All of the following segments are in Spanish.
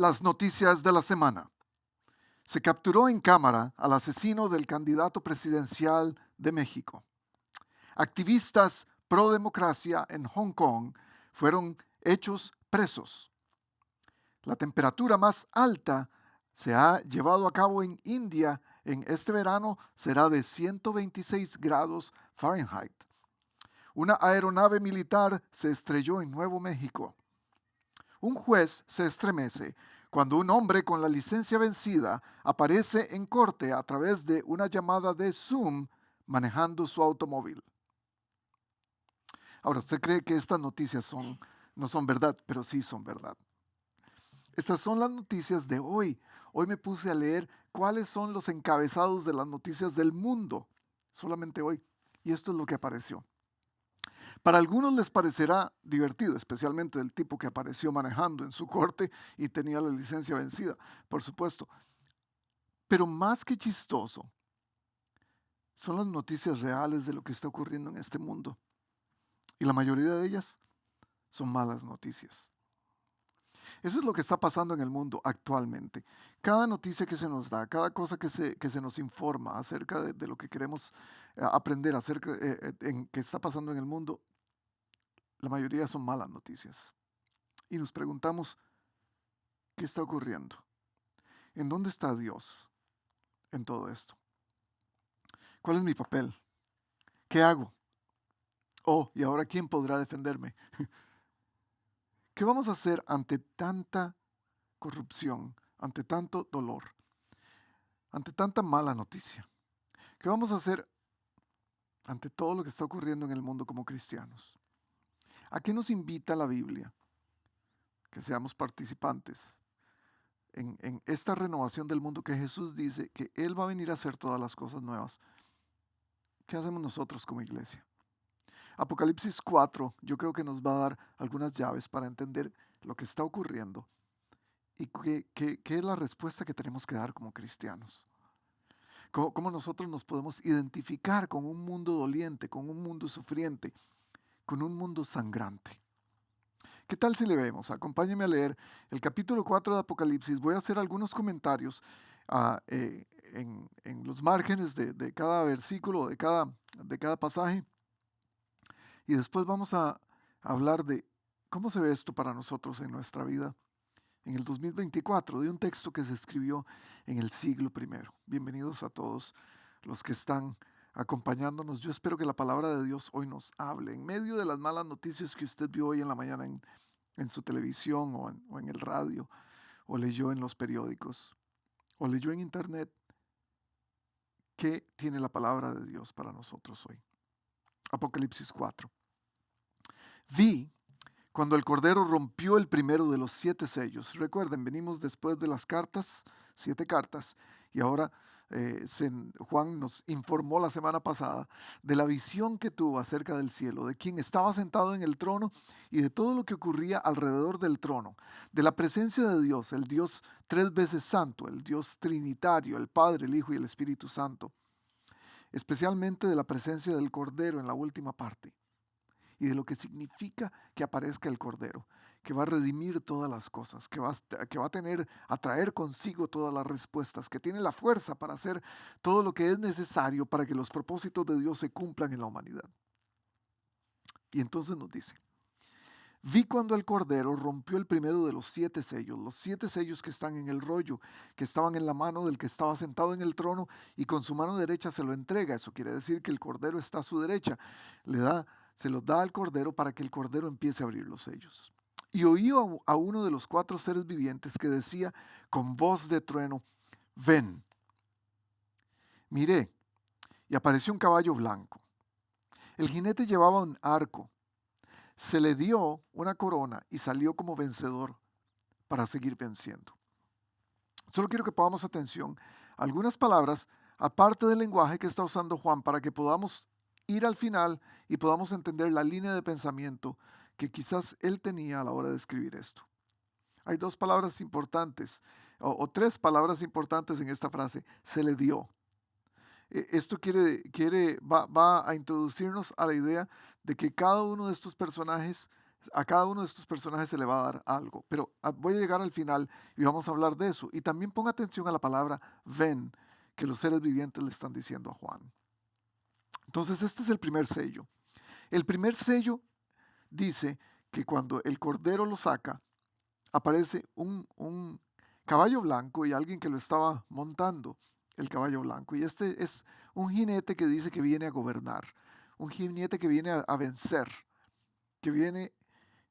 Las noticias de la semana. Se capturó en cámara al asesino del candidato presidencial de México. Activistas pro democracia en Hong Kong fueron hechos presos. La temperatura más alta se ha llevado a cabo en India en este verano será de 126 grados Fahrenheit. Una aeronave militar se estrelló en Nuevo México. Un juez se estremece cuando un hombre con la licencia vencida aparece en corte a través de una llamada de Zoom manejando su automóvil. Ahora, usted cree que estas noticias no son verdad, pero sí son verdad. Estas son las noticias de hoy. Hoy me puse a leer cuáles son los encabezados de las noticias del mundo, solamente hoy. Y esto es lo que apareció. Para algunos les parecerá divertido, especialmente el tipo que apareció manejando en su corte y tenía la licencia vencida, por supuesto. Pero más que chistoso, son las noticias reales de lo que está ocurriendo en este mundo. Y la mayoría de ellas son malas noticias. Eso es lo que está pasando en el mundo actualmente. Cada noticia que se nos da, cada cosa que se nos informa acerca de lo que queremos aprender acerca en que está pasando en el mundo, la mayoría son malas noticias. Y nos preguntamos, ¿qué está ocurriendo? ¿En dónde está Dios en todo esto? ¿Cuál es mi papel? ¿Qué hago? Oh, ¿y ahora quién podrá defenderme? ¿Qué vamos a hacer ante tanta corrupción, ante tanto dolor, ante tanta mala noticia? ¿Qué vamos a hacer ante todo lo que está ocurriendo en el mundo como cristianos? ¿A qué nos invita la Biblia? Que seamos participantes en esta renovación del mundo que Jesús dice que Él va a venir a hacer todas las cosas nuevas. ¿Qué hacemos nosotros como iglesia? Apocalipsis 4 yo creo que nos va a dar algunas llaves para entender lo que está ocurriendo y qué es la respuesta que tenemos que dar como cristianos. Cómo nosotros nos podemos identificar con un mundo doliente, con un mundo sufriente, con un mundo sangrante. ¿Qué tal si le vemos? Acompáñeme a leer el capítulo 4 de Apocalipsis. Voy a hacer algunos comentarios en los márgenes de cada versículo, de cada pasaje. Y después vamos a hablar de cómo se ve esto para nosotros en nuestra vida en el 2024, de un texto que se escribió en el siglo I. Bienvenidos a todos los que están acompañándonos. Yo espero que la palabra de Dios hoy nos hable en medio de las malas noticias que usted vio hoy en la mañana en su televisión o en el radio, o leyó en los periódicos, o leyó en internet. ¿Qué tiene la palabra de Dios para nosotros hoy? Apocalipsis 4. Vi cuando el Cordero rompió el primero de los 7 sellos. Recuerden, venimos después de las cartas, 7 cartas, y ahora Juan nos informó la semana pasada de la visión que tuvo acerca del cielo, de quien estaba sentado en el trono y de todo lo que ocurría alrededor del trono, de la presencia de Dios, el Dios 3 veces santo, el Dios trinitario, el Padre, el Hijo y el Espíritu Santo, especialmente de la presencia del Cordero en la última parte y de lo que significa que aparezca el Cordero, que va a redimir todas las cosas, que va a traer consigo todas las respuestas, que tiene la fuerza para hacer todo lo que es necesario para que los propósitos de Dios se cumplan en la humanidad. Y entonces nos dice, vi cuando el Cordero rompió el primero de los 7 sellos, los 7 sellos que están en el rollo, que estaban en la mano del que estaba sentado en el trono y con su mano derecha se lo entrega. Eso quiere decir que el Cordero está a su derecha, se los da al Cordero para que el Cordero empiece a abrir los sellos. Y oí a uno de los 4 seres vivientes que decía con voz de trueno, ven. Miré, y apareció un caballo blanco. El jinete llevaba un arco. Se le dio una corona y salió como vencedor para seguir venciendo. Solo quiero que pongamos atención a algunas palabras, aparte del lenguaje que está usando Juan, para que podamos ir al final y podamos entender la línea de pensamiento que quizás él tenía a la hora de escribir esto. Hay 2 palabras importantes, o 3 palabras importantes en esta frase. Se le dio. Esto va a introducirnos a la idea de que cada uno de estos personajes A cada uno de estos personajes se le va a dar algo, pero voy a llegar al final y vamos a hablar de eso. Y también ponga atención a la palabra ven, que los seres vivientes le están diciendo a Juan. Entonces, este es el primer sello. El primer sello dice que cuando el cordero lo saca, aparece un caballo blanco y alguien que lo estaba montando, el caballo blanco. Y este es un jinete que dice que viene a gobernar, un jinete que viene a vencer, que viene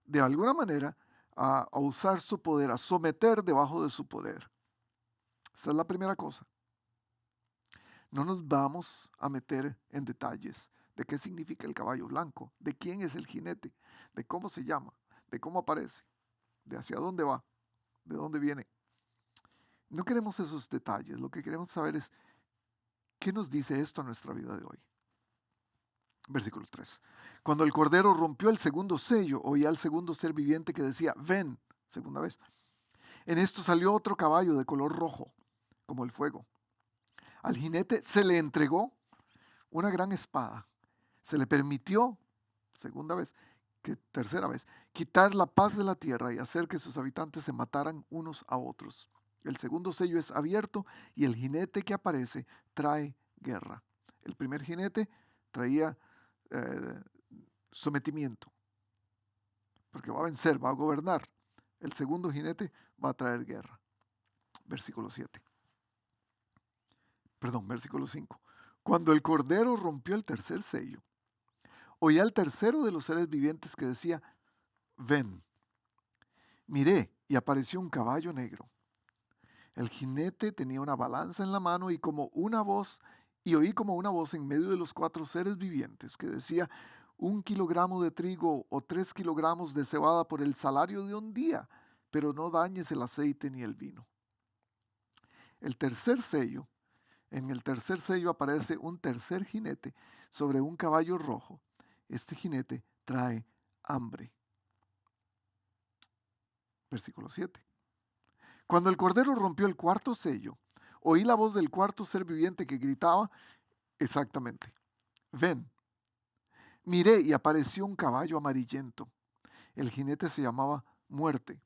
de alguna manera a usar su poder, a someter debajo de su poder. Esa es la primera cosa. No nos vamos a meter en detalles de qué significa el caballo blanco, de quién es el jinete, de cómo se llama, de cómo aparece, de hacia dónde va, de dónde viene. No queremos esos detalles, lo que queremos saber es qué nos dice esto a nuestra vida de hoy. Versículo 3. Cuando el cordero rompió el segundo sello, oía al segundo ser viviente que decía, ven, segunda vez. En esto salió otro caballo de color rojo, como el fuego. Al jinete se le entregó una gran espada. Se le permitió, segunda vez, tercera vez, quitar la paz de la tierra y hacer que sus habitantes se mataran unos a otros. El segundo sello es abierto y el jinete que aparece trae guerra. El primer jinete traía sometimiento, porque va a vencer, va a gobernar. El segundo jinete va a traer guerra. Versículo 7. Perdón, versículo 5. Cuando el cordero rompió el tercer sello, oí al tercero de los seres vivientes que decía, ven. Miré y apareció un caballo negro. El jinete tenía una balanza en la mano y oí como una voz en medio de los cuatro seres vivientes que decía, 1 kilogramo de trigo o 3 kilogramos de cebada por el salario de un día, pero no dañes el aceite ni el vino. El tercer sello, en el tercer sello aparece un tercer jinete sobre un caballo rojo. Este jinete trae hambre. Versículo 7. Cuando el cordero rompió el cuarto sello, oí la voz del cuarto ser viviente que gritaba exactamente, ven. Miré y apareció un caballo amarillento. El jinete se llamaba Muerte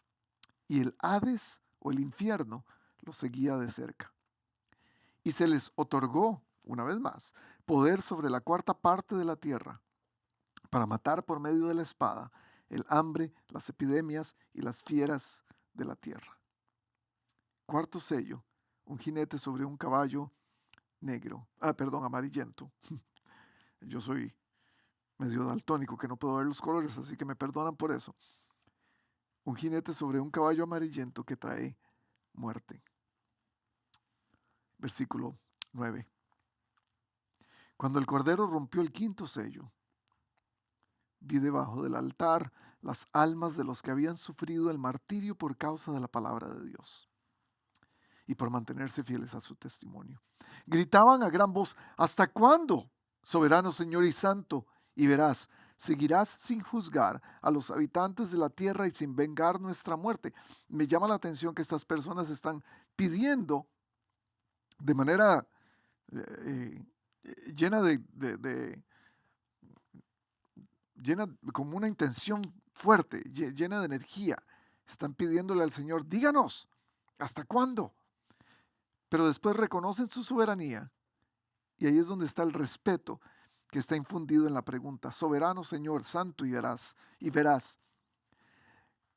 y el Hades o el infierno lo seguía de cerca. Y se les otorgó, una vez más, poder sobre la cuarta parte de la tierra para matar por medio de la espada el hambre, las epidemias y las fieras de la tierra. Cuarto sello, un jinete sobre un caballo amarillento. Yo soy medio daltónico que no puedo ver los colores, así que me perdonan por eso. Un jinete sobre un caballo amarillento que trae muerte. Versículo 9. Cuando el cordero rompió el quinto sello, vi debajo del altar las almas de los que habían sufrido el martirio por causa de la palabra de Dios y por mantenerse fieles a su testimonio. Gritaban a gran voz, ¿hasta cuándo, soberano Señor y santo? Y verás, seguirás sin juzgar a los habitantes de la tierra y sin vengar nuestra muerte. Me llama la atención que estas personas están pidiendo de manera eh, llena llena como una intención fuerte, llena de energía. Están pidiéndole al Señor, díganos, ¿hasta cuándo? Pero después reconocen su soberanía y ahí es donde está el respeto que está infundido en la pregunta. Soberano Señor, santo y verás.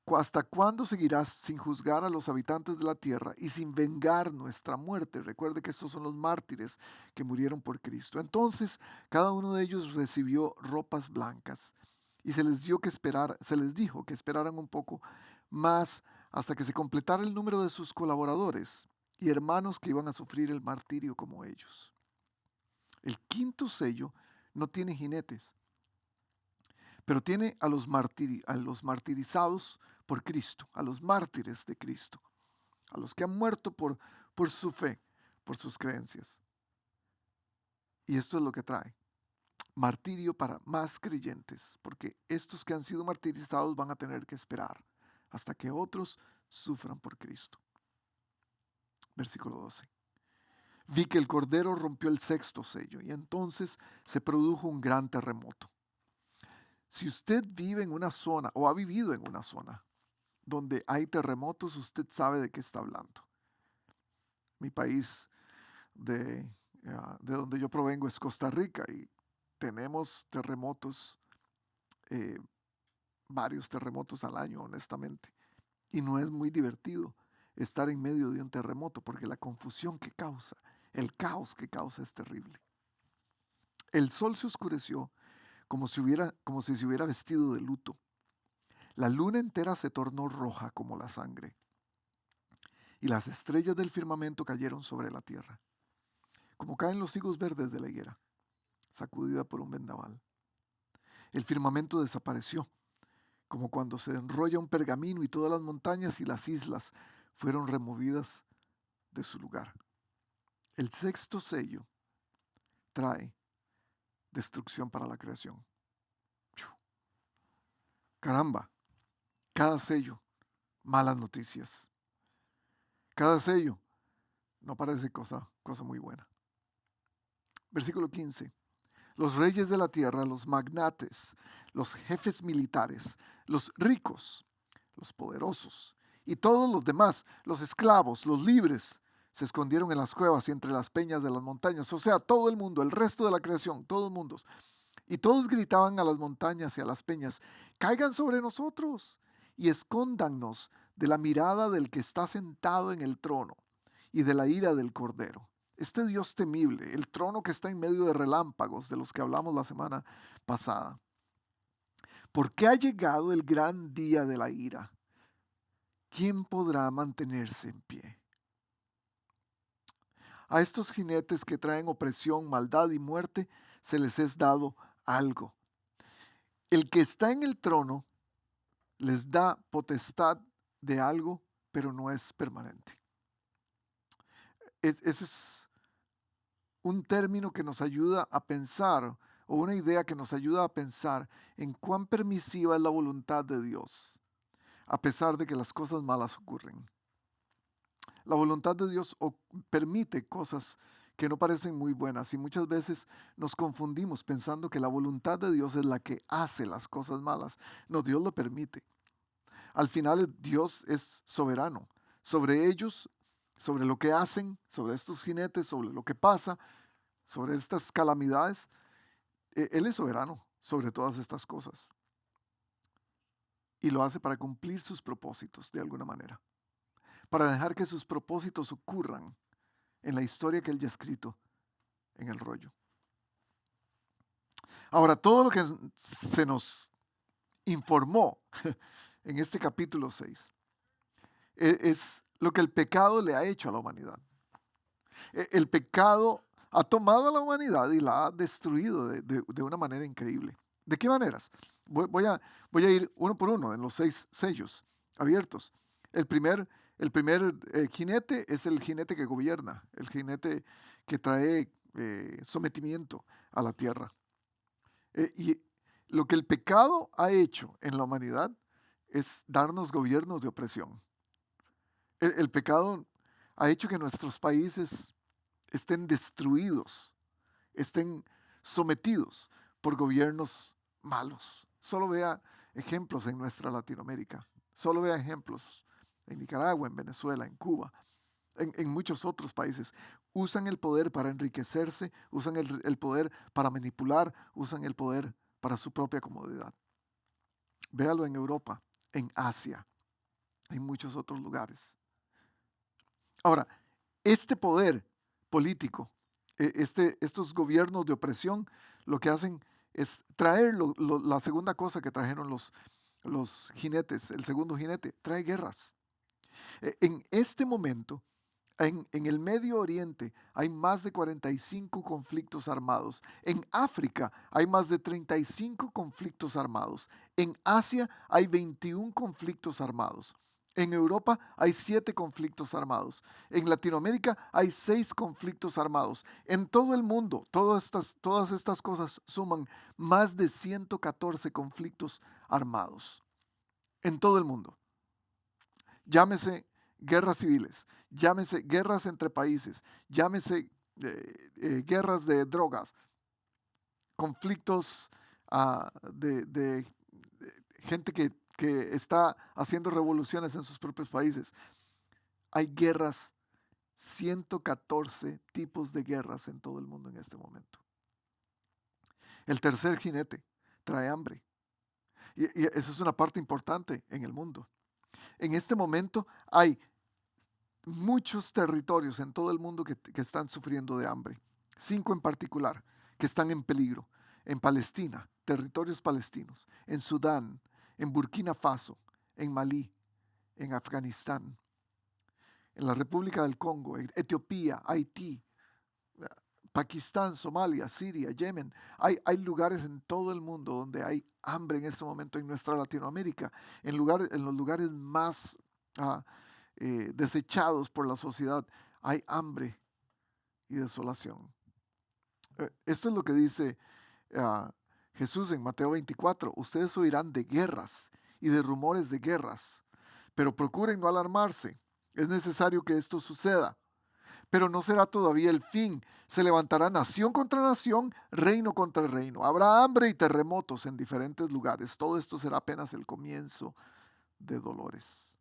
¿Hasta cuándo seguirás sin juzgar a los habitantes de la tierra y sin vengar nuestra muerte? Recuerde que estos son los mártires que murieron por Cristo. Entonces, cada uno de ellos recibió ropas blancas y se les dijo que esperaran un poco más hasta que se completara el número de sus colaboradores y hermanos que iban a sufrir el martirio como ellos. El quinto sello no tiene jinetes, pero tiene a los martirizados por Cristo, a los mártires de Cristo, a los que han muerto por su fe, por sus creencias. Y esto es lo que trae. Martirio para más creyentes, porque estos que han sido martirizados van a tener que esperar hasta que otros sufran por Cristo. Versículo 12. Vi que el cordero rompió el sexto sello y entonces se produjo un gran terremoto. Si usted vive en una zona o ha vivido en una zona donde hay terremotos, usted sabe de qué está hablando. Mi país de donde yo provengo es Costa Rica y tenemos terremotos, eh, varios terremotos al año, honestamente. Y no es muy divertido estar en medio de un terremoto porque la confusión que causa, el caos que causa es terrible. El sol se oscureció como si se hubiera vestido de luto. La luna entera se tornó roja como la sangre y las estrellas del firmamento cayeron sobre la tierra, como caen los higos verdes de la higuera, sacudida por un vendaval. El firmamento desapareció, como cuando se enrolla un pergamino y todas las montañas y las islas fueron removidas de su lugar. El sexto sello trae destrucción para la creación. Caramba, cada sello, malas noticias. Cada sello no parece cosa muy buena. Versículo 15. Los reyes de la tierra, los magnates, los jefes militares, los ricos, los poderosos y todos los demás, los esclavos, los libres, se escondieron en las cuevas y entre las peñas de las montañas. O sea, todo el mundo, el resto de la creación, todo el mundo. Y todos gritaban a las montañas y a las peñas: caigan sobre nosotros y escóndannos de la mirada del que está sentado en el trono y de la ira del Cordero. Este Dios temible, el trono que está en medio de relámpagos de los que hablamos la semana pasada. Porque ha llegado el gran día de la ira. ¿Quién podrá mantenerse en pie? A estos jinetes que traen opresión, maldad y muerte se les es dado algo. El que está en el trono les da potestad de algo, pero no es permanente. Ese es un término que nos ayuda a pensar, o una idea que nos ayuda a pensar en cuán permisiva es la voluntad de Dios, a pesar de que las cosas malas ocurren. La voluntad de Dios permite cosas que no parecen muy buenas y muchas veces nos confundimos pensando que la voluntad de Dios es la que hace las cosas malas. No, Dios lo permite. Al final Dios es soberano sobre ellos, sobre lo que hacen, sobre estos jinetes, sobre lo que pasa, sobre estas calamidades. Él es soberano sobre todas estas cosas y lo hace para cumplir sus propósitos de alguna manera, para dejar que sus propósitos ocurran en la historia que Él ya ha escrito en el rollo. Ahora, todo lo que se nos informó en este capítulo 6 es lo que el pecado le ha hecho a la humanidad. El pecado ha tomado a la humanidad y la ha destruido de una manera increíble. ¿De qué maneras? Voy a ir uno por uno en los 6 sellos abiertos. El primer jinete es el jinete que gobierna, el jinete que trae sometimiento a la tierra. Y lo que el pecado ha hecho en la humanidad es darnos gobiernos de opresión. El pecado ha hecho que nuestros países estén destruidos, estén sometidos por gobiernos malos. Solo vea ejemplos en nuestra Latinoamérica, solo vea ejemplos en Nicaragua, en Venezuela, en Cuba, en muchos otros países. Usan el poder para enriquecerse, usan el poder para manipular, usan el poder para su propia comodidad. Véalo en Europa, en Asia, en muchos otros lugares. Ahora, este poder político, estos gobiernos de opresión, lo que hacen es traer la segunda cosa que trajeron los jinetes, el segundo jinete, trae guerras. En este momento, en el Medio Oriente hay más de 45 conflictos armados. En África hay más de 35 conflictos armados. En Asia hay 21 conflictos armados. En Europa hay 7 conflictos armados. En Latinoamérica hay 6 conflictos armados. En todo el mundo, todas estas cosas suman más de 114 conflictos armados. En todo el mundo. Llámese guerras civiles, llámese guerras entre países, llámese guerras de drogas, conflictos de gente que está haciendo revoluciones en sus propios países. Hay guerras, 114 tipos de guerras en todo el mundo en este momento. El tercer jinete trae hambre. Y esa es una parte importante en el mundo. En este momento hay muchos territorios en todo el mundo que están sufriendo de hambre. 5 en particular que están en peligro. En Palestina, territorios palestinos. En Sudán, en Burkina Faso, en Malí, en Afganistán, en la República del Congo, en Etiopía, Haití, Pakistán, Somalia, Siria, Yemen. Hay lugares en todo el mundo donde hay hambre en este momento en nuestra Latinoamérica, en los lugares más desechados por la sociedad, hay hambre y desolación. Esto es lo que dice Jesús en Mateo 24. Ustedes oirán de guerras y de rumores de guerras, pero procuren no alarmarse. Es necesario que esto suceda, pero no será todavía el fin. Se levantará nación contra nación, reino contra reino. Habrá hambre y terremotos en diferentes lugares. Todo esto será apenas el comienzo de dolores.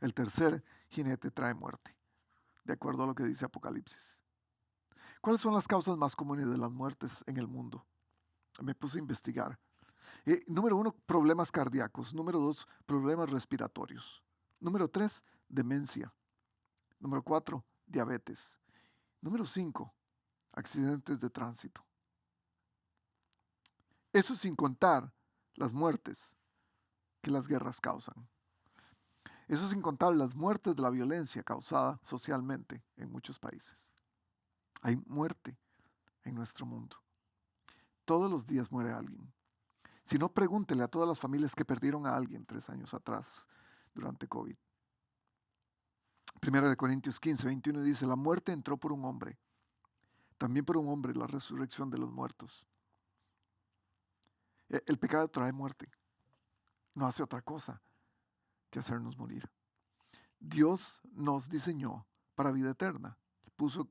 El tercer jinete trae muerte, de acuerdo a lo que dice Apocalipsis. ¿Cuáles son las causas más comunes de las muertes en el mundo? Me puse a investigar. Número 1, problemas cardíacos. Número 2, problemas respiratorios. Número 3, demencia. Número 4, diabetes. Número 5, accidentes de tránsito. Eso sin contar las muertes que las guerras causan. Eso sin contar las muertes de la violencia causada socialmente en muchos países. Hay muerte en nuestro mundo. Todos los días muere alguien. Si no, pregúntele a todas las familias que perdieron a alguien 3 años atrás durante COVID. Primera de Corintios 15, 21 dice, la muerte entró por un hombre. También por un hombre la resurrección de los muertos. El pecado trae muerte. No hace otra cosa que hacernos morir. Dios nos diseñó para vida eterna. Puso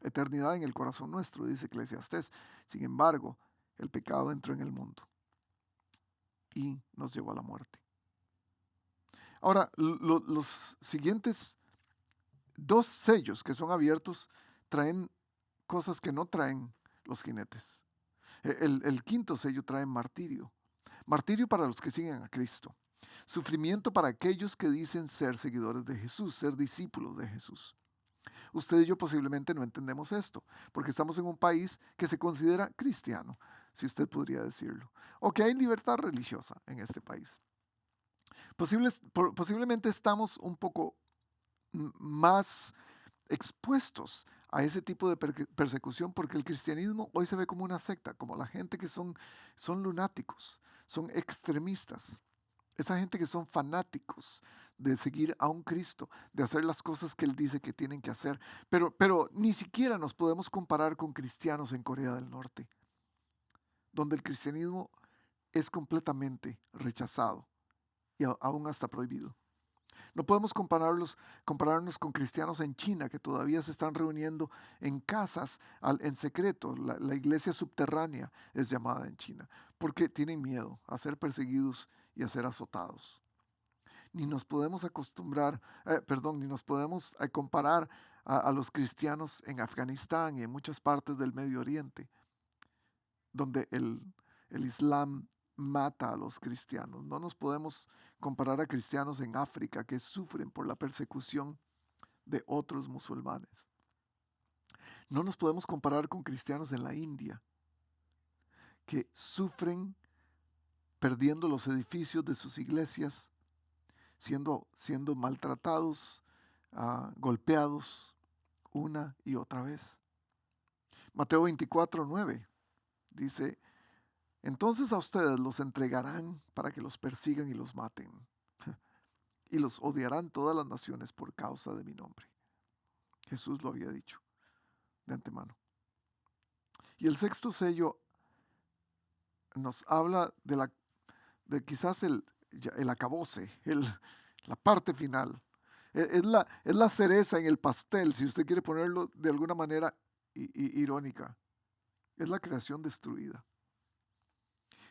eternidad en el corazón nuestro, dice Eclesiastés. Sin embargo, el pecado entró en el mundo y nos llevó a la muerte. Ahora, los siguientes 2 sellos que son abiertos traen cosas que no traen los jinetes. El quinto sello trae martirio. Martirio para los que siguen a Cristo. Sufrimiento para aquellos que dicen ser seguidores de Jesús, ser discípulos de Jesús. Usted y yo posiblemente no entendemos esto, porque estamos en un país que se considera cristiano, si usted podría decirlo, o que hay libertad religiosa en este país. Posiblemente estamos un poco más expuestos a ese tipo de persecución porque el cristianismo hoy se ve como una secta, como la gente que son lunáticos, son extremistas, esa gente que son fanáticos de seguir a un Cristo, de hacer las cosas que Él dice que tienen que hacer, pero ni siquiera nos podemos comparar con cristianos en Corea del Norte, donde el cristianismo es completamente rechazado y aún hasta prohibido. No podemos compararnos con cristianos en China que todavía se están reuniendo en casas en secreto. La iglesia subterránea es llamada en China porque tienen miedo a ser perseguidos y a ser azotados. Ni nos podemos comparar a los cristianos en Afganistán y en muchas partes del Medio Oriente, donde el Islam mata a los cristianos. No nos podemos comparar a cristianos en África que sufren por la persecución de otros musulmanes. No nos podemos comparar con cristianos en la India que sufren perdiendo los edificios de sus iglesias, siendo maltratados, golpeados una y otra vez. Mateo 24, 9 dice, entonces a ustedes los entregarán para que los persigan y los maten, y los odiarán todas las naciones por causa de mi nombre. Jesús lo había dicho de antemano. Y el sexto sello nos habla de quizás el acabose, la parte final. Es la cereza en el pastel, si usted quiere ponerlo de alguna manera irónica. es la creación destruida.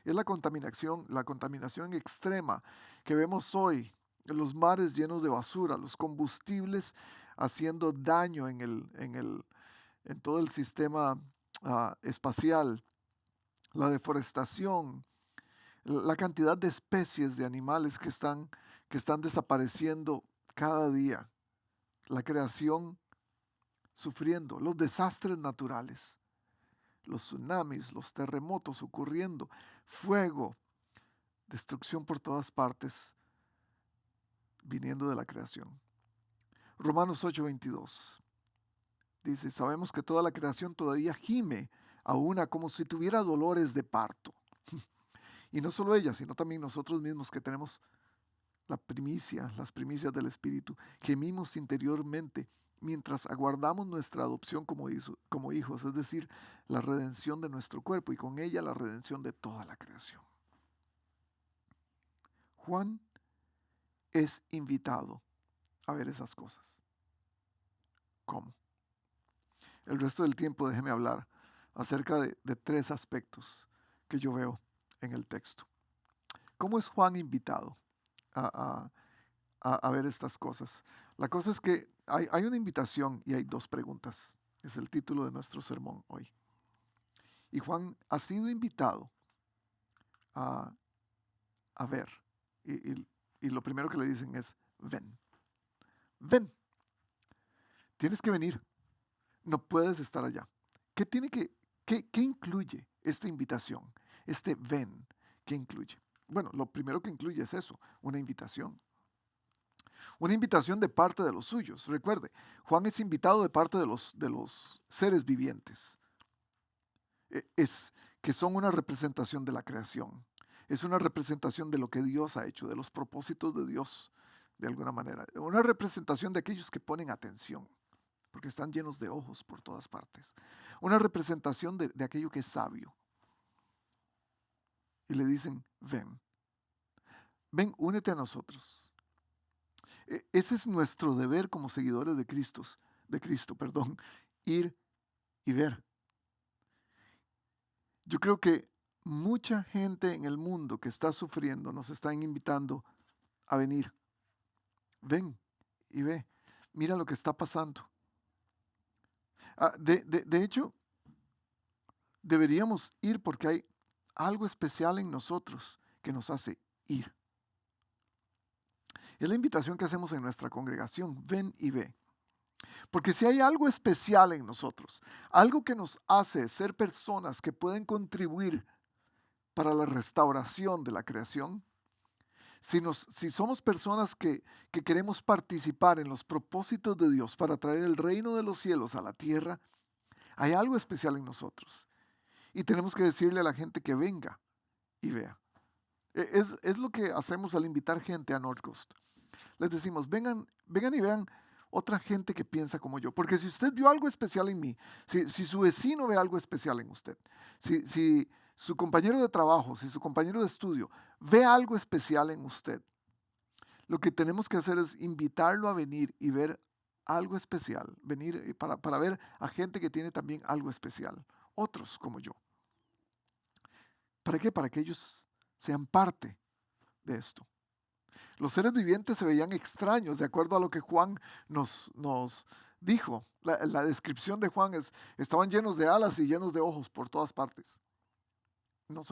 Es la contaminación extrema que vemos hoy, los mares llenos de basura, los combustibles haciendo daño en todo el sistema espacial, la deforestación, la cantidad de especies de animales que están desapareciendo cada día, la creación sufriendo, los desastres naturales, los tsunamis, los terremotos ocurriendo, fuego, destrucción por todas partes, viniendo de la creación. Romanos 8:22 dice, sabemos que toda la creación todavía gime a una como si tuviera dolores de parto. Y no solo ella, sino también nosotros mismos que tenemos las primicias del Espíritu, gemimos interiormente mientras aguardamos nuestra adopción como hijos, es decir, la redención de nuestro cuerpo y con ella la redención de toda la creación. Juan es invitado a ver esas cosas. ¿Cómo? El resto del tiempo déjeme hablar acerca de tres aspectos que yo veo en el texto. ¿Cómo es Juan invitado a ver estas cosas? La cosa es que hay una invitación y hay dos preguntas. Es el título de nuestro sermón hoy. Y Juan ha sido invitado a ver. Y lo primero que le dicen es, ven, ven, tienes que venir, no puedes estar allá. ¿Qué incluye esta invitación? Este ven, ¿qué incluye? Bueno, lo primero que incluye es eso, una invitación. Una invitación de parte de los suyos. Recuerde, Juan es invitado de parte de los seres vivientes. Que son una representación de la creación. Es una representación de lo que Dios ha hecho, de los propósitos de Dios, de alguna manera. Una representación de aquellos que ponen atención, porque están llenos de ojos por todas partes. Una representación de aquello que es sabio. Y le dicen, ven, únete a nosotros. Ese es nuestro deber como seguidores de Cristo, ir y ver. Yo creo que mucha gente en el mundo que está sufriendo nos están invitando a venir. Ven y ve, mira lo que está pasando. De hecho, deberíamos ir porque hay algo especial en nosotros que nos hace ir. Es la invitación que hacemos en nuestra congregación, ven y ve. Porque si hay algo especial en nosotros, algo que nos hace ser personas que pueden contribuir para la restauración de la creación, si somos personas que queremos participar en los propósitos de Dios para traer el reino de los cielos a la tierra, hay algo especial en nosotros. Y tenemos que decirle a la gente que venga y vea. Es lo que hacemos al invitar gente a North Coast. Les decimos, vengan y vean otra gente que piensa como yo. Porque si usted vio algo especial en mí, si su vecino ve algo especial en usted, si su compañero de trabajo, si su compañero de estudio ve algo especial en usted, lo que tenemos que hacer es invitarlo a venir y ver algo especial, venir para ver a gente que tiene también algo especial, otros como yo. ¿Para qué? Para que ellos sean parte de esto. Los seres vivientes se veían extraños, de acuerdo a lo que Juan nos dijo. La descripción de Juan estaban llenos de alas y llenos de ojos por todas partes. No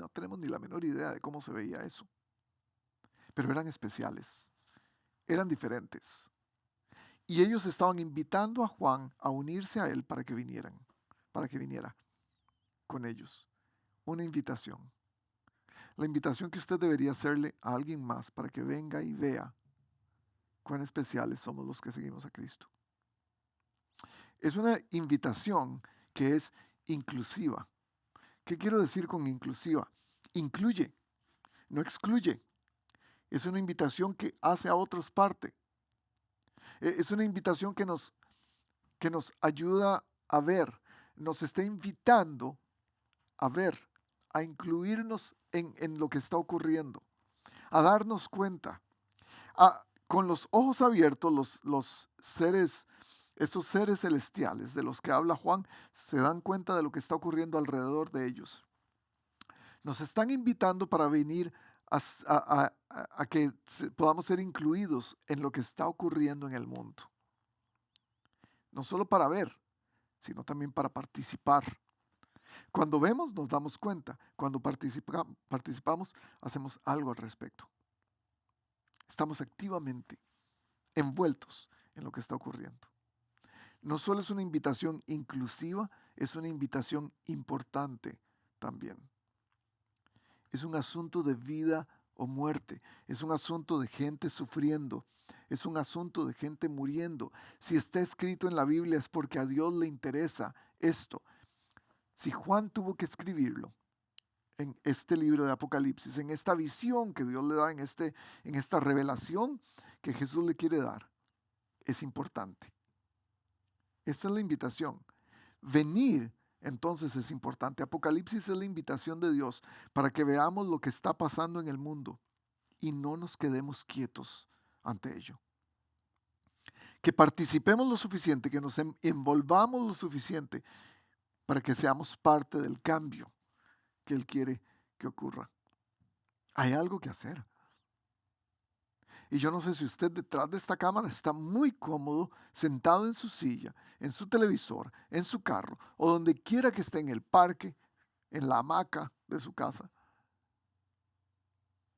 tenemos ni la menor idea de cómo se veía eso. Pero eran especiales, eran diferentes. Y ellos estaban invitando a Juan a unirse a él para que viniera con ellos. Una invitación. La invitación que usted debería hacerle a alguien más para que venga y vea cuán especiales somos los que seguimos a Cristo. Es una invitación que es inclusiva. ¿Qué quiero decir con inclusiva? Incluye, no excluye. Es una invitación que hace a otros parte. Es una invitación que nos ayuda a ver, nos está invitando a ver, a incluirnos en lo que está ocurriendo, a darnos cuenta. Con los ojos abiertos, los seres Estos seres celestiales de los que habla Juan se dan cuenta de lo que está ocurriendo alrededor de ellos. Nos están invitando para venir a que podamos ser incluidos en lo que está ocurriendo en el mundo. No solo para ver, sino también para participar. Cuando vemos, nos damos cuenta. Cuando participamos, hacemos algo al respecto. Estamos activamente envueltos en lo que está ocurriendo. No solo es una invitación inclusiva, es una invitación importante también. Es un asunto de vida o muerte, es un asunto de gente sufriendo, es un asunto de gente muriendo. Si está escrito en la Biblia es porque a Dios le interesa esto. Si Juan tuvo que escribirlo en este libro de Apocalipsis, en esta visión que Dios le da, en esta revelación que Jesús le quiere dar, es importante. Esta es la invitación. Venir, entonces, es importante. Apocalipsis es la invitación de Dios para que veamos lo que está pasando en el mundo y no nos quedemos quietos ante ello. Que participemos lo suficiente, que nos envolvamos lo suficiente para que seamos parte del cambio que Él quiere que ocurra. Hay algo que hacer. Y yo no sé si usted detrás de esta cámara está muy cómodo, sentado en su silla, en su televisor, en su carro, o donde quiera que esté, en el parque, en la hamaca de su casa.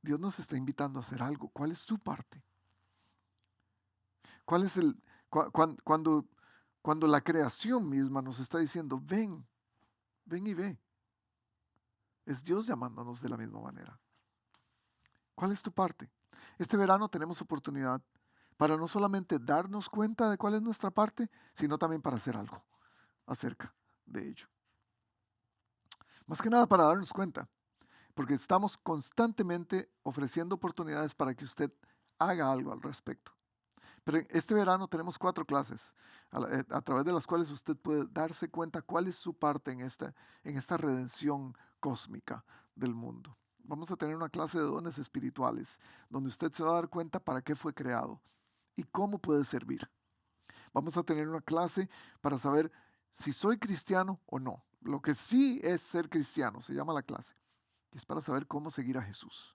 Dios nos está invitando a hacer algo. ¿Cuál es su parte? ¿Cuál es cuando la creación misma nos está diciendo, ven, ven y ve? Es Dios llamándonos de la misma manera. ¿Cuál es tu parte? Este verano tenemos oportunidad para no solamente darnos cuenta de cuál es nuestra parte, sino también para hacer algo acerca de ello. Más que nada para darnos cuenta, porque estamos constantemente ofreciendo oportunidades para que usted haga algo al respecto. Pero este verano tenemos 4 clases a través de las cuales usted puede darse cuenta cuál es su parte en esta redención cósmica del mundo. Vamos a tener una clase de dones espirituales, donde usted se va a dar cuenta para qué fue creado y cómo puede servir. Vamos a tener una clase para saber si soy cristiano o no. Lo que sí es ser cristiano, se llama la clase. Es para saber cómo seguir a Jesús,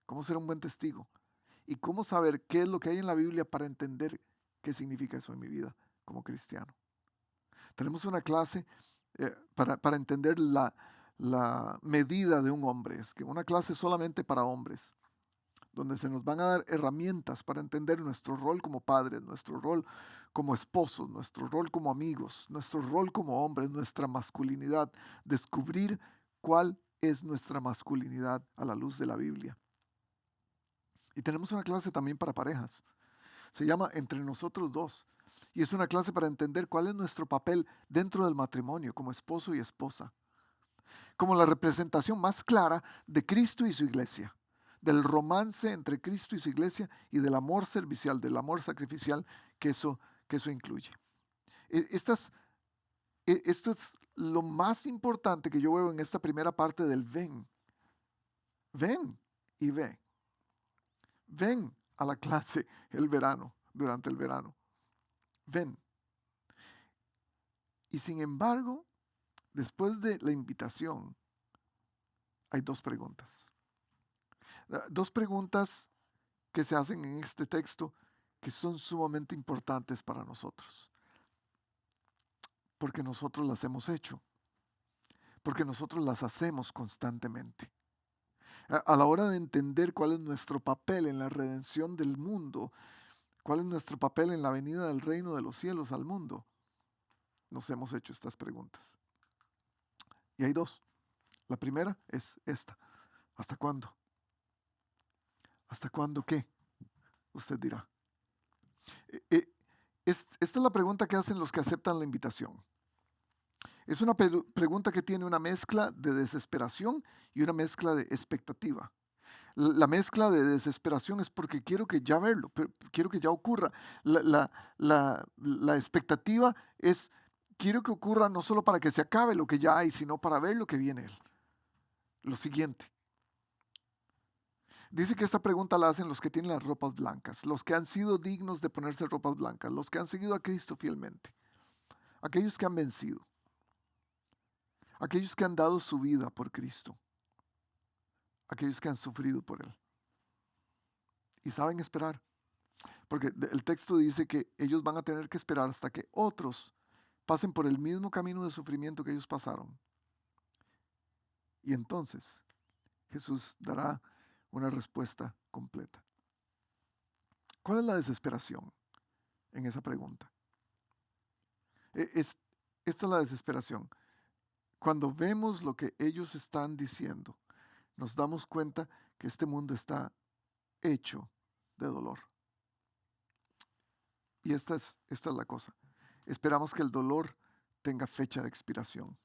cómo ser un buen testigo y cómo saber qué es lo que hay en la Biblia para entender qué significa eso en mi vida como cristiano. Tenemos una clase para entender la medida de un hombre, es que una clase solamente para hombres, donde se nos van a dar herramientas para entender nuestro rol como padres, nuestro rol como esposos, nuestro rol como amigos, nuestro rol como hombres, nuestra masculinidad, descubrir cuál es nuestra masculinidad a la luz de la Biblia. Y tenemos una clase también para parejas, se llama Entre nosotros dos, y es una clase para entender cuál es nuestro papel dentro del matrimonio como esposo y esposa, como la representación más clara de Cristo y su iglesia, del romance entre Cristo y su iglesia y del amor servicial, del amor sacrificial que eso incluye. Esto es lo más importante que yo veo en esta primera parte del ven. Ven y ve. Ven a la clase durante el verano. Ven. Y sin embargo, después de la invitación, hay 2 preguntas. 2 preguntas que se hacen en este texto que son sumamente importantes para nosotros. Porque nosotros las hemos hecho. Porque nosotros las hacemos constantemente. A la hora de entender cuál es nuestro papel en la redención del mundo, cuál es nuestro papel en la venida del reino de los cielos al mundo, nos hemos hecho estas preguntas. Y hay 2. La primera es esta. ¿Hasta cuándo? ¿Hasta cuándo qué? Usted dirá. Esta es la pregunta que hacen los que aceptan la invitación. Es una pregunta que tiene una mezcla de desesperación y una mezcla de expectativa. La mezcla de desesperación es porque quiero que ya verlo, quiero que ya ocurra. La expectativa es quiero que ocurra no solo para que se acabe lo que ya hay, sino para ver lo que viene, lo siguiente. Dice que esta pregunta la hacen los que tienen las ropas blancas, los que han sido dignos de ponerse ropas blancas, los que han seguido a Cristo fielmente, aquellos que han vencido, aquellos que han dado su vida por Cristo, aquellos que han sufrido por Él y saben esperar. Porque el texto dice que ellos van a tener que esperar hasta que otros pasen por el mismo camino de sufrimiento que ellos pasaron. Y entonces Jesús dará una respuesta completa. ¿Cuál es la desesperación en esa pregunta? Esta es la desesperación. Cuando vemos lo que ellos están diciendo, nos damos cuenta que este mundo está hecho de dolor. Y esta es la cosa. Esperamos que el dolor tenga fecha de expiración.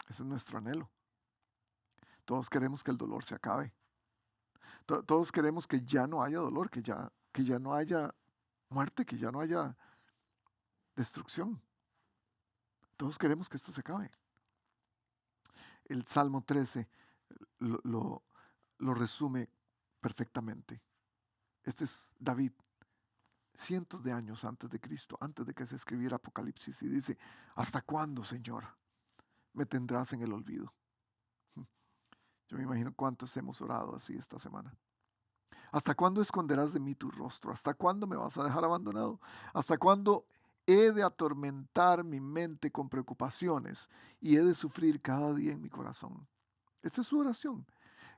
Ese es nuestro anhelo. Todos queremos que el dolor se acabe. Todos queremos que ya no haya dolor, que ya no haya muerte, que ya no haya destrucción. Todos queremos que esto se acabe. El Salmo 13 lo, lo- lo resume perfectamente. Este es David, cientos de años antes de Cristo, antes de que se escribiera Apocalipsis, y dice: ¿hasta cuándo, Señor, me tendrás en el olvido? Yo me imagino cuántos hemos orado así esta semana. ¿Hasta cuándo esconderás de mí tu rostro? ¿Hasta cuándo me vas a dejar abandonado? ¿Hasta cuándo he de atormentar mi mente con preocupaciones y he de sufrir cada día en mi corazón? Esta es su oración.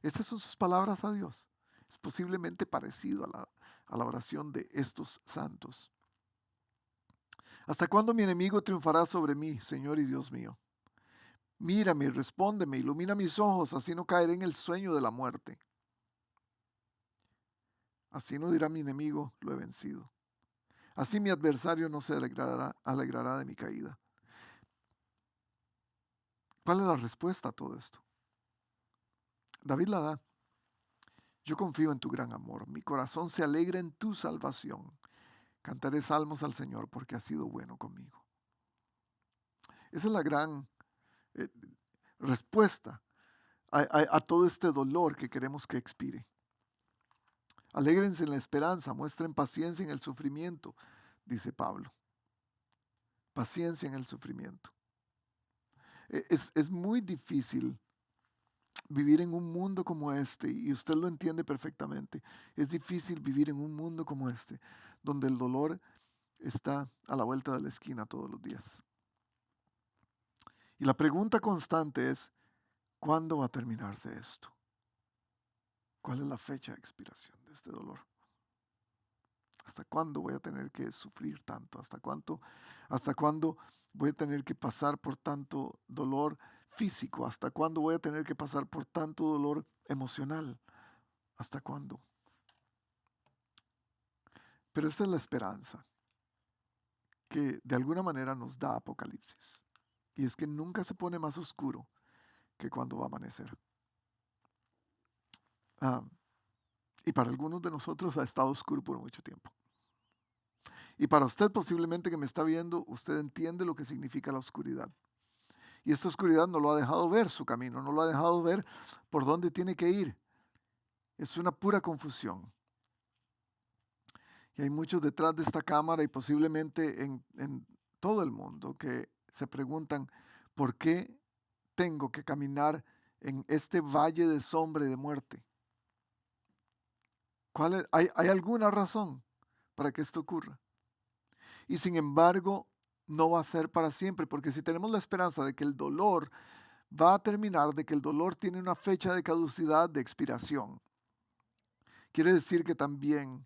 Estas son sus palabras a Dios. Es posiblemente parecido a la oración de estos santos. ¿Hasta cuándo mi enemigo triunfará sobre mí, Señor y Dios mío? Mírame y respóndeme, ilumina mis ojos, así no caeré en el sueño de la muerte. Así no dirá mi enemigo: lo he vencido. Así mi adversario no se alegrará de mi caída. ¿Cuál es la respuesta a todo esto? David la da. Yo confío en tu gran amor. Mi corazón se alegra en tu salvación. Cantaré salmos al Señor porque ha sido bueno conmigo. Esa es la gran eh, respuesta a todo este dolor que queremos que expire. Alégrense en la esperanza, muestren paciencia en el sufrimiento, dice Pablo. Paciencia en el sufrimiento. Es muy difícil vivir en un mundo como este, y usted lo entiende perfectamente. Es difícil vivir en un mundo como este, donde el dolor está a la vuelta de la esquina todos los días. Y la pregunta constante es: ¿cuándo va a terminarse esto? ¿Cuál es la fecha de expiración de este dolor? ¿Hasta cuándo voy a tener que sufrir tanto? ¿Hasta cuándo voy a tener que pasar por tanto dolor físico? ¿Hasta cuándo voy a tener que pasar por tanto dolor emocional? ¿Hasta cuándo? Pero esta es la esperanza que de alguna manera nos da Apocalipsis. Y es que nunca se pone más oscuro que cuando va a amanecer. Ah, y para algunos de nosotros ha estado oscuro por mucho tiempo. Y para usted posiblemente que me está viendo, usted entiende lo que significa la oscuridad. Y esta oscuridad no lo ha dejado ver su camino, no lo ha dejado ver por dónde tiene que ir. Es una pura confusión. Y hay muchos detrás de esta cámara y posiblemente en todo el mundo que se preguntan: ¿por qué tengo que caminar en este valle de sombra y de muerte? ¿Hay alguna razón para que esto ocurra? Y sin embargo, no va a ser para siempre, porque si tenemos la esperanza de que el dolor va a terminar, de que el dolor tiene una fecha de caducidad, de expiración, quiere decir que también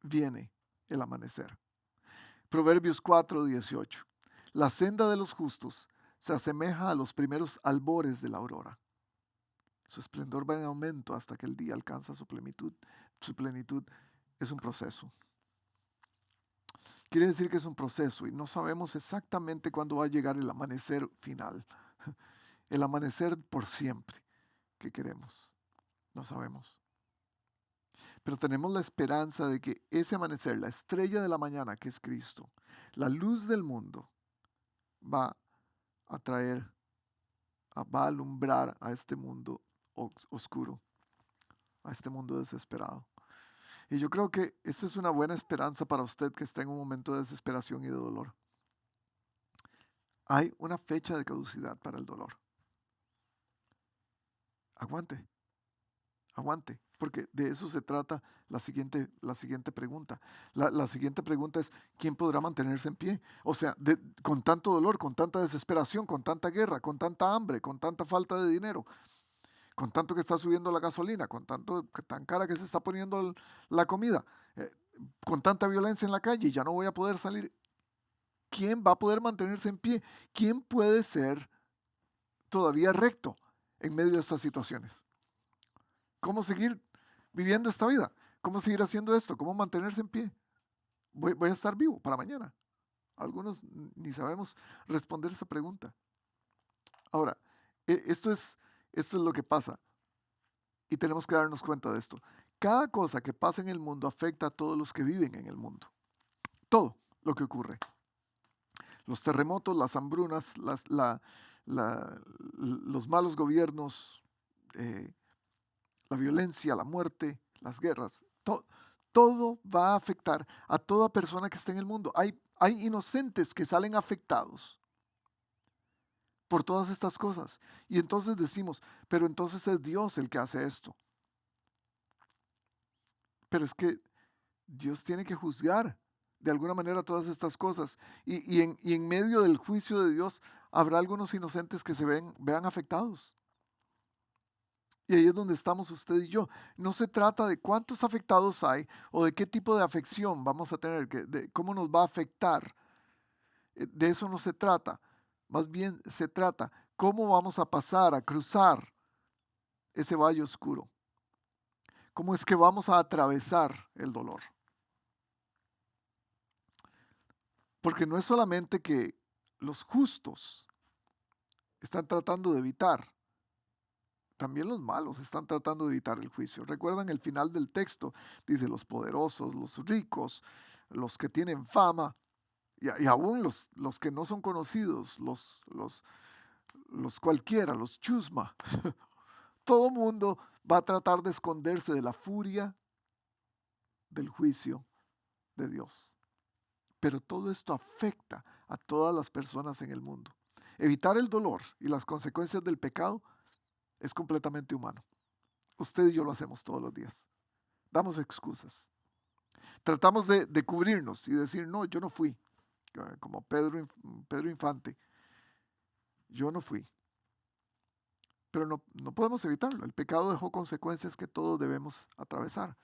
viene el amanecer. Proverbios 4:18. La senda de los justos se asemeja a los primeros albores de la aurora. Su esplendor va en aumento hasta que el día alcanza su plenitud. Su plenitud es un proceso. Quiere decir que es un proceso y no sabemos exactamente cuándo va a llegar el amanecer final. El amanecer por siempre que queremos. No sabemos. Pero tenemos la esperanza de que ese amanecer, la estrella de la mañana que es Cristo, la luz del mundo, va a traer, va a alumbrar a este mundo oscuro. a este mundo desesperado. Y yo creo que esa es una buena esperanza para usted que está en un momento de desesperación y de dolor. Hay una fecha de caducidad para el dolor. Aguante, aguante, porque de eso se trata la siguiente pregunta. La siguiente pregunta es, ¿quién podrá mantenerse en pie? O sea, con tanto dolor, con tanta desesperación, con tanta guerra, con tanta hambre, con tanta falta de dinero, con tanto que está subiendo la gasolina, con tanto tan cara que se está poniendo la comida, eh, con tanta violencia en la calle, ya no voy a poder salir. ¿Quién va a poder mantenerse en pie? ¿Quién puede ser todavía recto en medio de estas situaciones? ¿Cómo seguir viviendo esta vida? ¿Cómo seguir haciendo esto? ¿Cómo mantenerse en pie? Voy a estar vivo para mañana. Algunos ni sabemos responder esa pregunta. Ahora, esto es lo que pasa y tenemos que darnos cuenta de esto. Cada cosa que pasa en el mundo afecta a todos los que viven en el mundo. Todo lo que ocurre. Los terremotos, las hambrunas, los malos gobiernos, eh, la violencia, la muerte, las guerras, todo va a afectar a toda persona que está en el mundo. Hay inocentes que salen afectados por todas estas cosas. Y entonces decimos, pero entonces es Dios el que hace esto. Pero es que Dios tiene que juzgar de alguna manera todas estas cosas. Y en medio del juicio de Dios habrá algunos inocentes que vean afectados. Y ahí es donde estamos usted y yo. No se trata de cuántos afectados hay o de qué tipo de afección vamos a tener, de cómo nos va a afectar. De eso no se trata. Más bien se trata cómo vamos a pasar, a cruzar ese valle oscuro. Cómo es que vamos a atravesar el dolor. Porque no es solamente que los justos están tratando de evitar, también los malos están tratando de evitar el juicio. Recuerdan el final del texto, dice los poderosos, los ricos, los que tienen fama y aún los que no son conocidos, los cualquiera, los chusma. Todo mundo va a tratar de esconderse de la furia del juicio de Dios. Pero todo esto afecta a todas las personas en el mundo. Evitar el dolor y las consecuencias del pecado es completamente humano. Usted y yo lo hacemos todos los días. Damos excusas. Tratamos de cubrirnos y decir, no, yo no fui. Como Pedro Infante, yo no fui. Pero no podemos evitarlo. El pecado dejó consecuencias que todos debemos atravesar.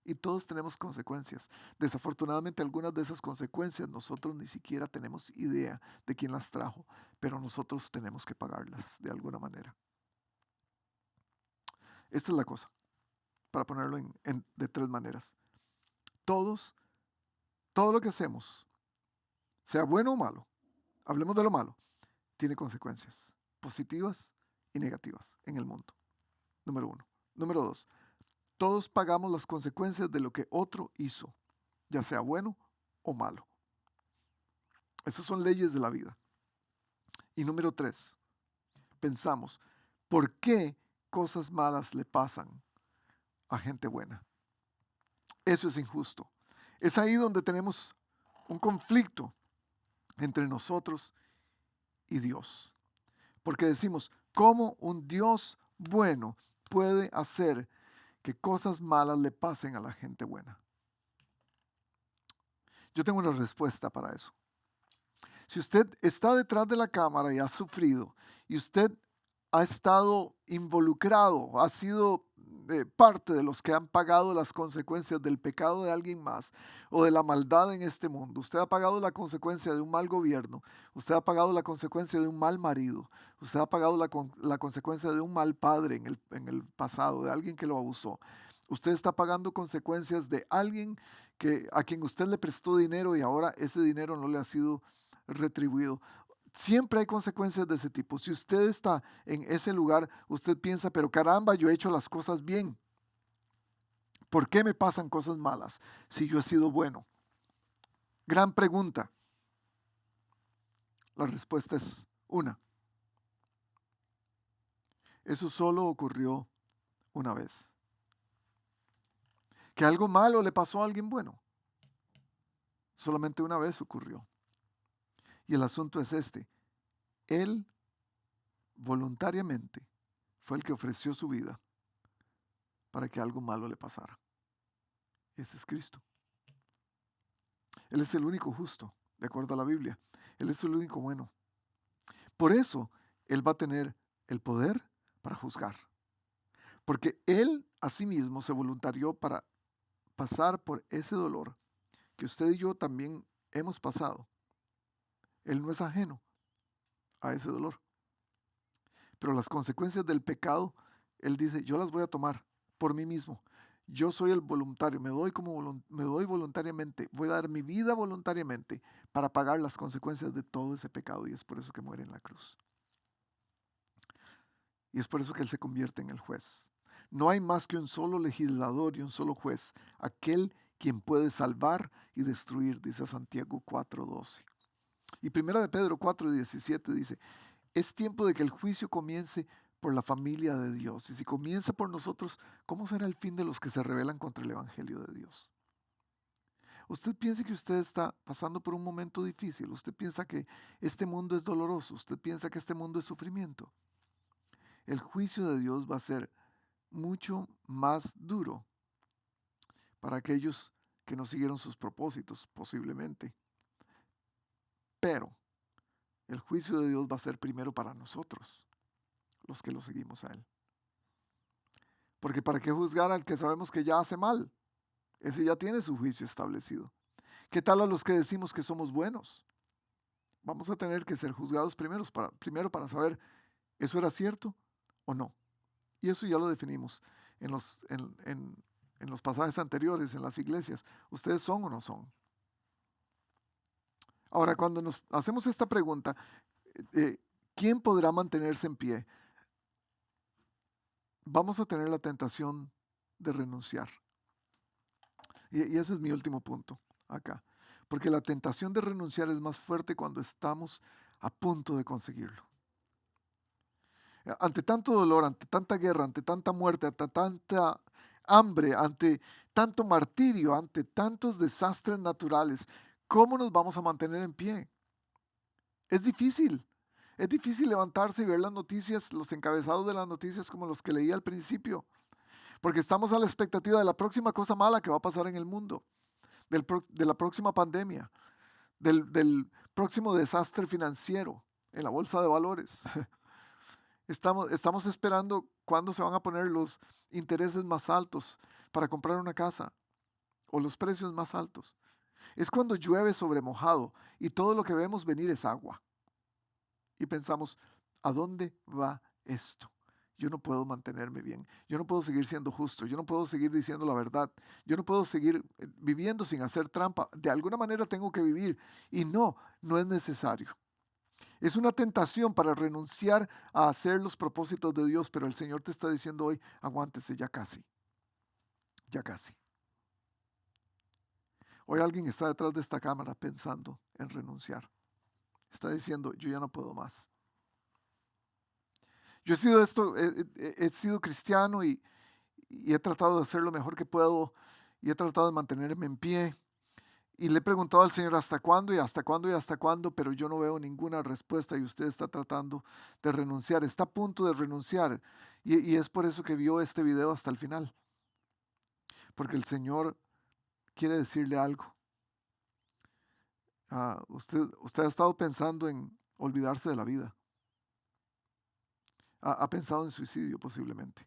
Y todos tenemos consecuencias. Desafortunadamente, algunas de esas consecuencias nosotros ni siquiera tenemos idea de quién las trajo, pero nosotros tenemos que pagarlas de alguna manera. Esta es la cosa, para ponerlo de tres maneras. Todo lo que hacemos, sea bueno o malo, hablemos de lo malo, tiene consecuencias positivas y negativas en el mundo. Número uno. Número dos, todos pagamos las consecuencias de lo que otro hizo, ya sea bueno o malo. Esas son leyes de la vida. Y número tres, pensamos, ¿por qué cosas malas le pasan a gente buena? Eso es injusto. Es ahí donde tenemos un conflicto entre nosotros y Dios. Porque decimos, ¿cómo un Dios bueno puede hacer que cosas malas le pasen a la gente buena? Yo tengo una respuesta para eso. Si usted está detrás de la cámara y ha sufrido, y usted ha estado involucrado, ha sido parte de los que han pagado las consecuencias del pecado de alguien más o de la maldad en este mundo. Usted ha pagado la consecuencia de un mal gobierno, usted ha pagado la consecuencia de un mal marido, usted ha pagado la consecuencia de un mal padre en el pasado, de alguien que lo abusó. Usted está pagando consecuencias de alguien a quien usted le prestó dinero y ahora ese dinero no le ha sido retribuido. Siempre hay consecuencias de ese tipo. Si usted está en ese lugar, usted piensa, pero caramba, yo he hecho las cosas bien. ¿Por qué me pasan cosas malas si yo he sido bueno? Gran pregunta. La respuesta es una. Eso solo ocurrió una vez. que algo malo le pasó a alguien bueno. Solamente una vez ocurrió. Y el asunto es este. Él voluntariamente fue el que ofreció su vida para que algo malo le pasara. Ese es Cristo. Él es el único justo, de acuerdo a la Biblia. Él es el único bueno. Por eso, Él va a tener el poder para juzgar. Porque Él asimismo se voluntarió para pasar por ese dolor que usted y yo también hemos pasado. Él no es ajeno a ese dolor. Pero las consecuencias del pecado, Él dice, yo las voy a tomar por mí mismo. Yo soy el voluntario, me doy voluntariamente, voy a dar mi vida voluntariamente para pagar las consecuencias de todo ese pecado, y es por eso que muere en la cruz. Y es por eso que Él se convierte en el juez. No hay más que un solo legislador y un solo juez, aquel quien puede salvar y destruir, dice Santiago 4:12. Y 1 de Pedro 4:17 dice, es tiempo de que el juicio comience por la familia de Dios. Y si comienza por nosotros, ¿cómo será el fin de los que se rebelan contra el Evangelio de Dios? Usted piensa que usted está pasando por un momento difícil. Usted piensa que este mundo es doloroso. Usted piensa que este mundo es sufrimiento. El juicio de Dios va a ser mucho más duro para aquellos que no siguieron sus propósitos, posiblemente. Pero el juicio de Dios va a ser primero para nosotros, los que lo seguimos a Él. Porque ¿para qué juzgar al que sabemos que ya hace mal? Ese ya tiene su juicio establecido. ¿Qué tal a los que decimos que somos buenos? Vamos a tener que ser juzgados primero para saber, ¿eso era cierto o no? Y eso ya lo definimos en los pasajes anteriores, en las iglesias. ¿Ustedes son o no son? Ahora, cuando nos hacemos esta pregunta, ¿quién podrá mantenerse en pie? Vamos a tener la tentación de renunciar. Y ese es mi último punto acá. Porque la tentación de renunciar es más fuerte cuando estamos a punto de conseguirlo. Ante tanto dolor, ante tanta guerra, ante tanta muerte, ante tanta hambre, ante tanto martirio, ante tantos desastres naturales, ¿cómo nos vamos a mantener en pie? Es difícil. Es difícil levantarse y ver las noticias, los encabezados de las noticias como los que leí al principio, porque estamos a la expectativa de la próxima cosa mala que va a pasar en el mundo, de la próxima pandemia, del próximo desastre financiero en la bolsa de valores. Estamos esperando cuándo se van a poner los intereses más altos para comprar una casa o los precios más altos. Es cuando llueve sobre mojado y todo lo que vemos venir es agua. Y pensamos, ¿a dónde va esto? Yo no puedo mantenerme bien, yo no puedo seguir siendo justo, yo no puedo seguir diciendo la verdad, yo no puedo seguir viviendo sin hacer trampa. De alguna manera tengo que vivir y no es necesario. Es una tentación para renunciar a hacer los propósitos de Dios, pero el Señor te está diciendo hoy, aguántese, ya casi, ya casi. Hoy alguien está detrás de esta cámara pensando en renunciar. Está diciendo, yo ya no puedo más. Yo he sido cristiano y he tratado de hacer lo mejor que puedo y he tratado de mantenerme en pie. Y le he preguntado al Señor hasta cuándo y hasta cuándo y hasta cuándo, pero yo no veo ninguna respuesta y usted está tratando de renunciar, está a punto de renunciar. Y es por eso que vio este video hasta el final. Porque el Señor quiere decirle algo. Usted ha estado pensando en olvidarse de la vida. Ha pensado en suicidio posiblemente.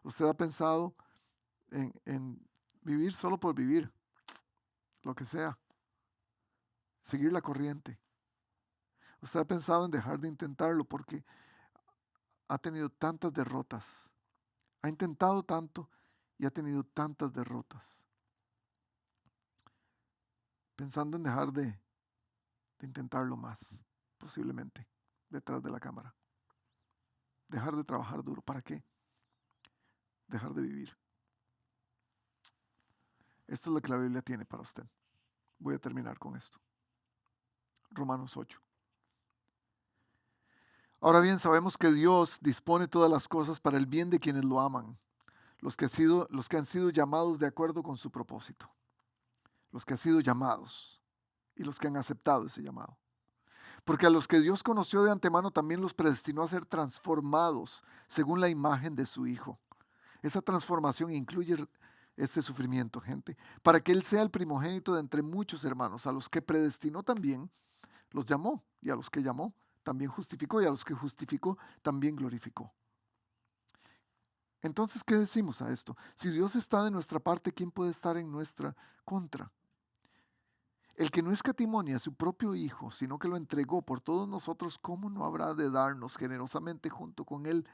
Usted ha pensado en vivir solo por vivir, lo que sea. Seguir la corriente. Usted ha pensado en dejar de intentarlo porque ha tenido tantas derrotas. Ha intentado tanto y ha tenido tantas derrotas. Pensando en dejar de intentarlo más, posiblemente, detrás de la cámara. Dejar de trabajar duro. ¿Para qué? Dejar de vivir. Esto es lo que la Biblia tiene para usted. Voy a terminar con esto. Romanos 8. Ahora bien, sabemos que Dios dispone todas las cosas para el bien de quienes lo aman, los que han sido llamados de acuerdo con su propósito, los que han sido llamados y los que han aceptado ese llamado. Porque a los que Dios conoció de antemano también los predestinó a ser transformados según la imagen de su Hijo. Esa transformación incluye este sufrimiento, gente, para que Él sea el primogénito de entre muchos hermanos. A los que predestinó también los llamó, y a los que llamó también justificó, y a los que justificó también glorificó. Entonces, ¿qué decimos a esto? Si Dios está de nuestra parte, ¿quién puede estar en nuestra contra? El que no escatimó a su propio Hijo, sino que lo entregó por todos nosotros, ¿cómo no habrá de darnos generosamente junto con Él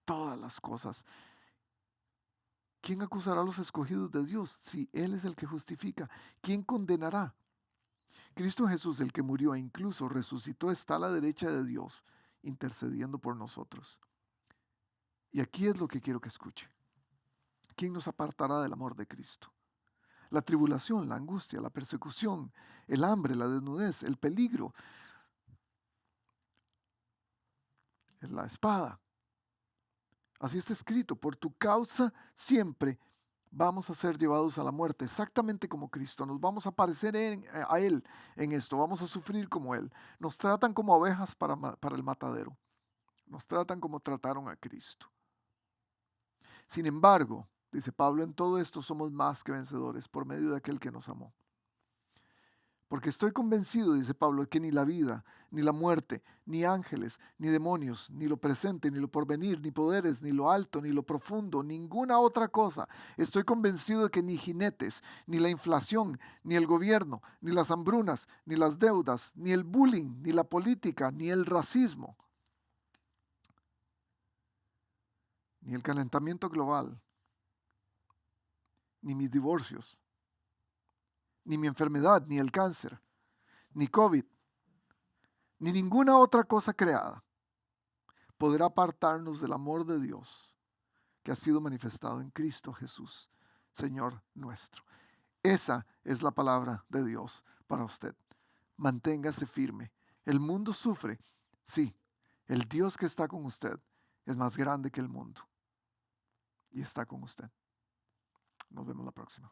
todas las cosas? ¿Quién acusará a los escogidos de Dios si Él es el que justifica? ¿Quién condenará? Cristo Jesús, el que murió e incluso resucitó, está a la derecha de Dios, intercediendo por nosotros. Y aquí es lo que quiero que escuche. ¿Quién nos apartará del amor de Cristo? La tribulación, la angustia, la persecución, el hambre, la desnudez, el peligro, la espada. Así está escrito, por tu causa siempre vamos a ser llevados a la muerte, exactamente como Cristo. Nos vamos a parecer a Él en esto, vamos a sufrir como Él. Nos tratan como ovejas para el matadero. Nos tratan como trataron a Cristo. Sin embargo, dice Pablo, en todo esto somos más que vencedores por medio de aquel que nos amó. Porque estoy convencido, dice Pablo, que ni la vida, ni la muerte, ni ángeles, ni demonios, ni lo presente, ni lo porvenir, ni poderes, ni lo alto, ni lo profundo, ninguna otra cosa. Estoy convencido de que ni jinetes, ni la inflación, ni el gobierno, ni las hambrunas, ni las deudas, ni el bullying, ni la política, ni el racismo, ni el calentamiento global, ni mis divorcios, ni mi enfermedad, ni el cáncer, ni COVID, ni ninguna otra cosa creada podrá apartarnos del amor de Dios que ha sido manifestado en Cristo Jesús, Señor nuestro. Esa es la palabra de Dios para usted. Manténgase firme. El mundo sufre. Sí, el Dios que está con usted es más grande que el mundo y está con usted. Nos vemos la próxima.